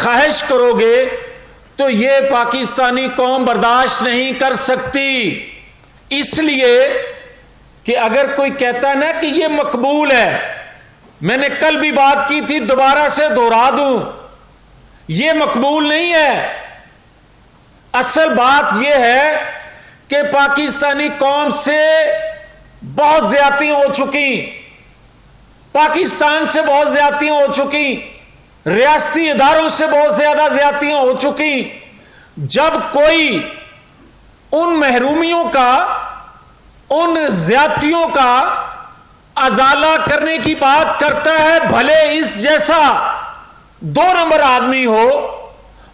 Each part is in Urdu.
خواہش کرو گے تو یہ پاکستانی قوم برداشت نہیں کر سکتی. اس لیے کہ اگر کوئی کہتا ہے نا کہ یہ مقبول ہے، میں نے کل بھی بات کی تھی، دوبارہ سے دوہرا دوں، یہ مقبول نہیں ہے. اصل بات یہ ہے کہ پاکستانی قوم سے بہت زیادتیاں ہو چکی، پاکستان سے بہت زیادتیاں ہو چکی، ریاستی اداروں سے بہت زیادہ زیادتیاں ہو چکی. جب کوئی ان محرومیوں کا، ان زیادتیوں کا ازالہ کرنے کی بات کرتا ہے، بھلے اس جیسا 2 نمبر آدمی ہو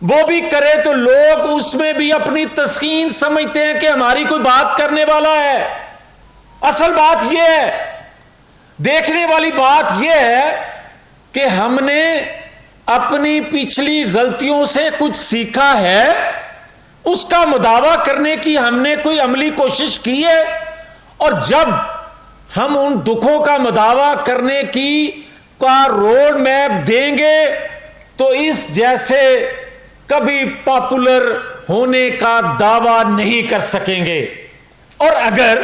وہ بھی کرے، تو لوگ اس میں بھی اپنی تسکین سمجھتے ہیں کہ ہماری کوئی بات کرنے والا ہے. اصل بات یہ ہے، دیکھنے والی بات یہ ہے کہ ہم نے اپنی پچھلی غلطیوں سے کچھ سیکھا ہے، اس کا مداوع کرنے کی ہم نے کوئی عملی کوشش کی ہے. اور جب ہم ان دکھوں کا مداوع کرنے کا روڈ میپ دیں گے تو اس جیسے کبھی پاپولر ہونے کا دعویٰ نہیں کر سکیں گے. اور اگر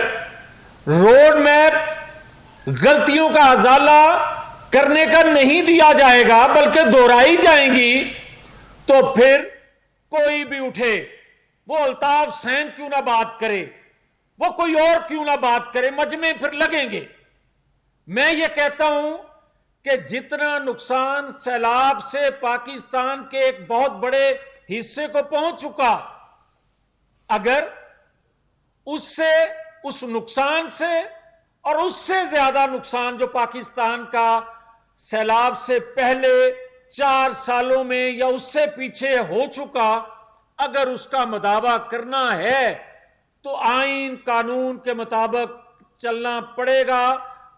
روڈ میپ غلطیوں کا ازالہ کرنے کا نہیں دیا جائے گا بلکہ دہرائی جائیں گی، تو پھر کوئی بھی اٹھے، وہ الطاف حسین کیوں نہ بات کرے، وہ کوئی اور کیوں نہ بات کرے، مجمع پھر لگیں گے. میں یہ کہتا ہوں کہ جتنا نقصان سیلاب سے پاکستان کے ایک بہت بڑے حصے کو پہنچ چکا، اگر اس نقصان سے اور اس سے زیادہ نقصان جو پاکستان کا سیلاب سے پہلے 4 سالوں میں یا اس سے پیچھے ہو چکا، اگر اس کا مداوع کرنا ہے تو آئین قانون کے مطابق چلنا پڑے گا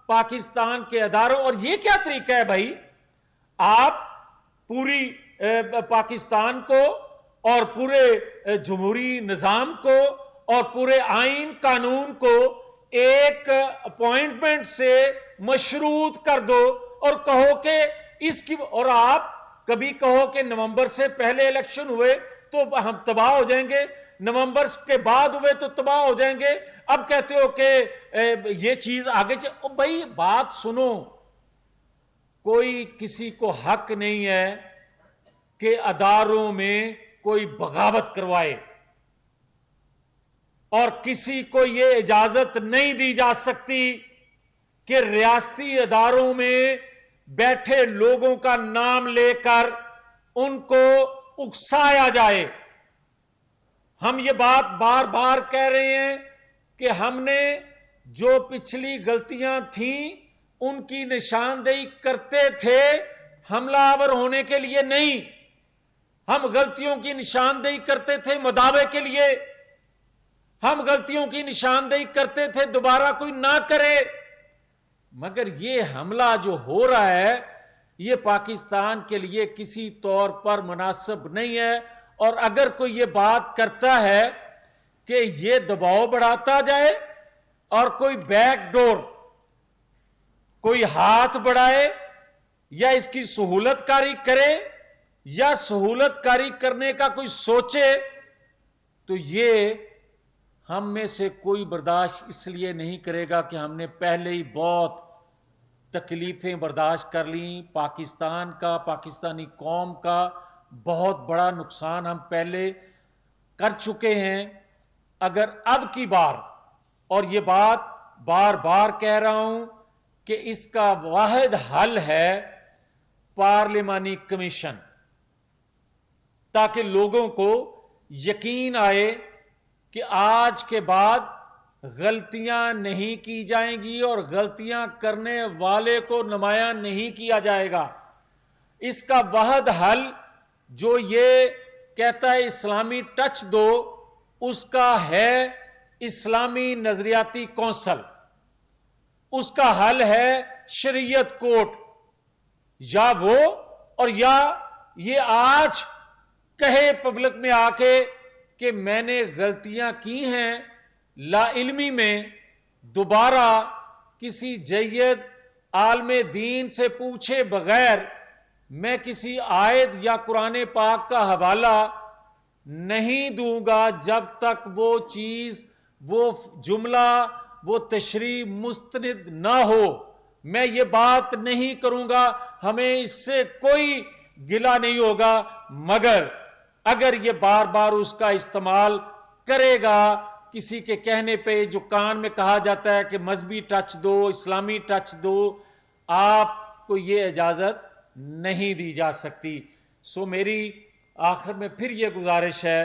پاکستان کے اداروں. اور یہ کیا طریقہ ہے بھائی؟ آپ پوری پاکستان کو اور پورے جمہوری نظام کو اور پورے آئین قانون کو ایک اپوائنٹمنٹ سے مشروط کر دو اور کہو کہ اس کی، اور آپ کبھی کہو کہ نومبر سے پہلے الیکشن ہوئے تو ہم تباہ ہو جائیں گے، نومبر کے بعد ہوئے تو تباہ ہو جائیں گے. اب کہتے ہو کہ یہ چیز آگے بھائی بات سنو، کوئی کسی کو حق نہیں ہے کہ اداروں میں کوئی بغاوت کروائے، اور کسی کو یہ اجازت نہیں دی جا سکتی کہ ریاستی اداروں میں بیٹھے لوگوں کا نام لے کر ان کو اکسایا جائے. ہم یہ بات بار بار کہہ رہے ہیں کہ ہم نے جو پچھلی غلطیاں تھیں ان کی نشاندہی کرتے تھے، حملہ آور ہونے کے لیے نہیں. ہم غلطیوں کی نشاندہی کرتے تھے مداوع کے لیے، ہم غلطیوں کی نشاندہی کرتے تھے دوبارہ کوئی نہ کرے. مگر یہ حملہ جو ہو رہا ہے یہ پاکستان کے لیے کسی طور پر مناسب نہیں ہے. اور اگر کوئی یہ بات کرتا ہے کہ یہ دباؤ بڑھاتا جائے اور کوئی بیک ڈور، کوئی ہاتھ بڑھائے یا اس کی سہولت کاری کرے یا سہولت کاری کرنے کا کوئی سوچے، تو یہ ہم میں سے کوئی برداشت اس لیے نہیں کرے گا کہ ہم نے پہلے ہی بہت تکلیفیں برداشت کر لیں. پاکستان کا، پاکستانی قوم کا بہت بڑا نقصان ہم پہلے کر چکے ہیں. اگر اب کی بار، اور یہ بات بار بار کہہ رہا ہوں کہ اس کا واحد حل ہے پارلیمانی کمیشن، تاکہ لوگوں کو یقین آئے کہ آج کے بعد غلطیاں نہیں کی جائیں گی اور غلطیاں کرنے والے کو نمایاں نہیں کیا جائے گا. اس کا واحد حل جو یہ کہتا ہے اسلامی ٹچ دو، اس کا ہے اسلامی نظریاتی کونسل. اس کا حل ہے شریعت کورٹ. یا وہ، اور یا یہ آج کہے پبلک میں آ کے کہ میں نے غلطیاں کی ہیں، لا علمی میں دوبارہ کسی جید عالم دین سے پوچھے بغیر میں کسی آیت یا قرآن پاک کا حوالہ نہیں دوں گا جب تک وہ چیز، وہ جملہ، وہ تشریح مستند نہ ہو۔ میں یہ بات نہیں کروں گا، ہمیں اس سے کوئی گلہ نہیں ہوگا، مگر اگر یہ بار بار اس کا استعمال کرے گا کسی کے کہنے پہ، جو کان میں کہا جاتا ہے کہ مذہبی ٹچ دو، اسلامی ٹچ دو، آپ کو یہ اجازت نہیں دی جا سکتی۔ سو میری آخر میں پھر یہ گزارش ہے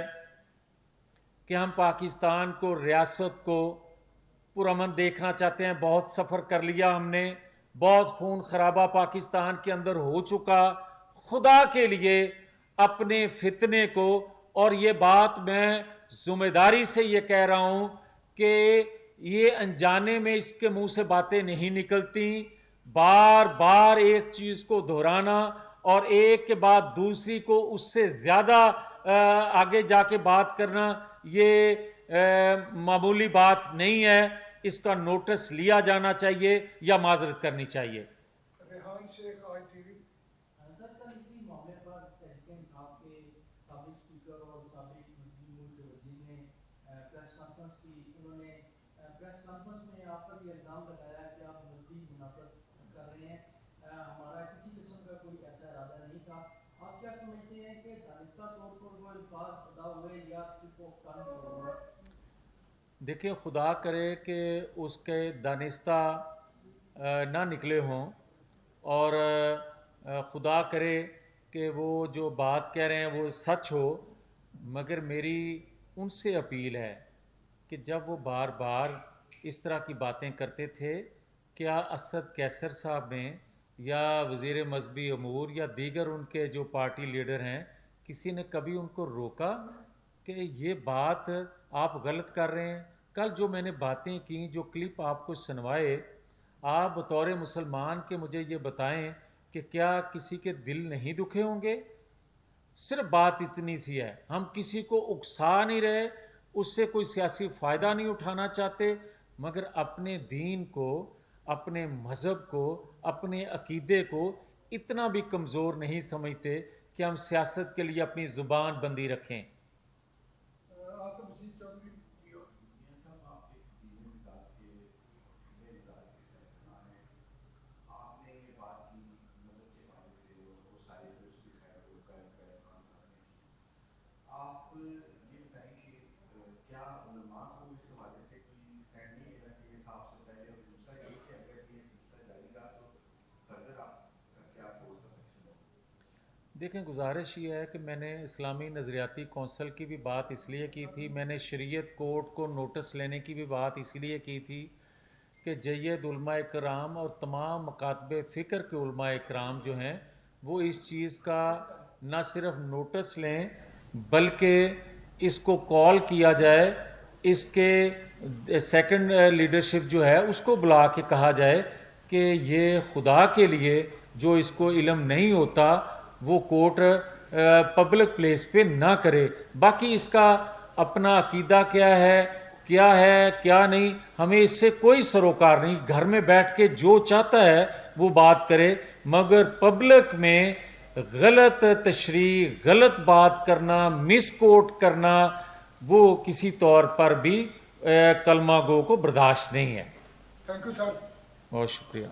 کہ ہم پاکستان کو، ریاست کو پرامن دیکھنا چاہتے ہیں۔ بہت سفر کر لیا ہم نے، بہت خون خرابہ پاکستان کے اندر ہو چکا۔ خدا کے لیے اپنے فتنے کو، اور یہ بات میں ذمہ داری سے یہ کہہ رہا ہوں کہ یہ انجانے میں اس کے منہ سے باتیں نہیں نکلتی، بار بار ایک چیز کو دہرانا اور ایک کے بعد دوسری کو اس سے زیادہ آگے جا کے بات کرنا، یہ معمولی بات نہیں ہے۔ اس کا نوٹس لیا جانا چاہیے یا معذرت کرنی چاہیے۔ ریحان شیخ، آئی ٹی وی۔ سر، کل اسی معاملے پر تحریک انصاف کے سابق اسپیکر اور سابق مسلم ملک کے وزیر نے پریس کانفرنس کی۔ انہوں نے پریس کانفرنس میں آپ پر یہ الزام لگایا کہ آپ مذہبی منافقت کر رہے ہیں، ہمارا کسی قسم کا کوئی ایسا ارادہ نہیں تھا۔ آپ کیا سمجھتے ہیں کہ دانستہ طور پر وہ الفاظ ادا ہوئے یا صرف وہ کن ہوئے؟ دیکھیں، خدا کرے کہ اس کے دانستہ نہ نکلے ہوں، اور خدا کرے کہ وہ جو بات کہہ رہے ہیں وہ سچ ہو، مگر میری ان سے اپیل ہے کہ جب وہ بار بار اس طرح کی باتیں کرتے تھے، کیا اسد کیسر صاحب نے یا وزیر مذہبی امور یا دیگر ان کے جو پارٹی لیڈر ہیں، کسی نے کبھی ان کو روکا کہ یہ بات آپ غلط کر رہے ہیں؟ کل جو میں نے باتیں کی، جو کلپ آپ کو سنوائے، آپ بطور مسلمان کے مجھے یہ بتائیں کہ کیا کسی کے دل نہیں دکھے ہوں گے؟ صرف بات اتنی سی ہے، ہم کسی کو اکسا نہیں رہے، اس سے کوئی سیاسی فائدہ نہیں اٹھانا چاہتے، مگر اپنے دین کو، اپنے مذہب کو، اپنے عقیدے کو اتنا بھی کمزور نہیں سمجھتے کہ ہم سیاست کے لیے اپنی زبان بندی رکھیں۔ آصف مسیح چودھری۔ آپ یہ بتائیں کہ کیا علماء کو اس حوالے سے کوئی اسٹینڈ نہیں لینا چاہیے تھا آپ سے پہلے، اور دوسرا یہ کہ اگر یہ سلسلہ جاری رہا تو فردر آپ کا کیا کورس آف ایکشن ہوگا؟ دیکھیں، گزارش یہ ہے کہ میں نے اسلامی نظریاتی کونسل کی بھی بات اس لیے کی تھی، میں نے شریعت کورٹ کو نوٹس لینے کی بھی بات اس لیے کی تھی کہ جید علماء اکرام اور تمام مکاتب فکر کے علماء اکرام جو ہیں وہ اس چیز کا نہ صرف نوٹس لیں بلکہ اس کو کال کیا جائے، اس کے سیکنڈ لیڈرشپ جو ہے اس کو بلا کے کہا جائے کہ یہ خدا کے لیے جو اس کو علم نہیں ہوتا وہ کوٹ پبلک پلیس پہ نہ کرے۔ باقی اس کا اپنا عقیدہ کیا ہے کیا نہیں، ہمیں اس سے کوئی سروکار نہیں، گھر میں بیٹھ کے جو چاہتا ہے وہ بات کرے، مگر پبلک میں غلط تشریح، غلط بات کرنا، مس کوٹ کرنا، وہ کسی طور پر بھی کلمہ گو کو برداشت نہیں ہے۔ Thank you sir. بہت شکریہ۔